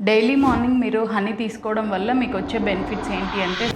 Daily morning మీరు honey తీసుకోవడం వల్ల మీకు వచ్చే బెనిఫిట్స్ ఏంటి అంటే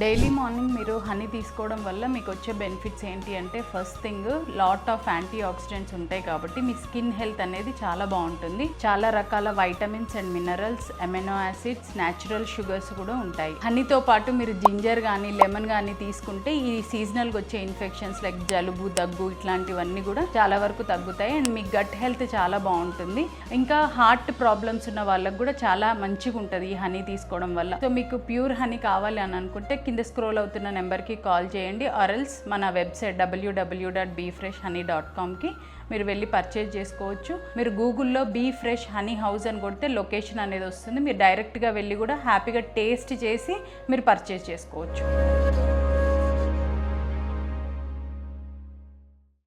డైలీ మార్నింగ్ మీరు హనీ తీసుకోవడం వల్ల మీకు వచ్చే బెనిఫిట్స్ ఏంటి అంటే first thing lot of antioxidants ఉంటాయి కాబట్టి మీ స్కిన్ హెల్త్ అనేది చాలా బాగుంటుంది. చాలా రకాల vitamins and minerals, amino acids, natural sugars కూడా ఉంటాయి. హనీతో పాటు మీరు జింజర్ కానీ లెమన్ కానీ తీసుకుంటే ఈ సీజనల్గా వచ్చే ఇన్ఫెక్షన్స్ లైక్ జలుబు, దగ్గు ఇట్లాంటివన్నీ కూడా చాలా వరకు తగ్గుతాయి అండ్ మీ గట్ హెల్త్ చాలా బాగుంటుంది. ఇంకా హార్ట్ ప్రాబ్లమ్స్ ఉన్న వాళ్ళకు కూడా చాలా మంచిగా ఉంటుంది ఈ హనీ తీసుకోవడం వల్ల. సో మీకు ప్యూర్ హనీ కావాలి అని అనుకుంటే కింద స్క్రోల్ అవుతున్న నెంబర్కి కాల్ చేయండి ఆర్ఎల్స్ మన వెబ్సైట్ www.beefreshhoney.comకి మీరు వెళ్ళి పర్చేజ్ చేసుకోవచ్చు. మీరు గూగుల్లో బీ ఫ్రెష్ హనీ హౌస్ అని కొడితే లొకేషన్ అనేది వస్తుంది. మీరు డైరెక్ట్గా వెళ్ళి కూడా హ్యాపీగా టేస్ట్ చేసి మీరు పర్చేజ్ చేసుకోవచ్చు.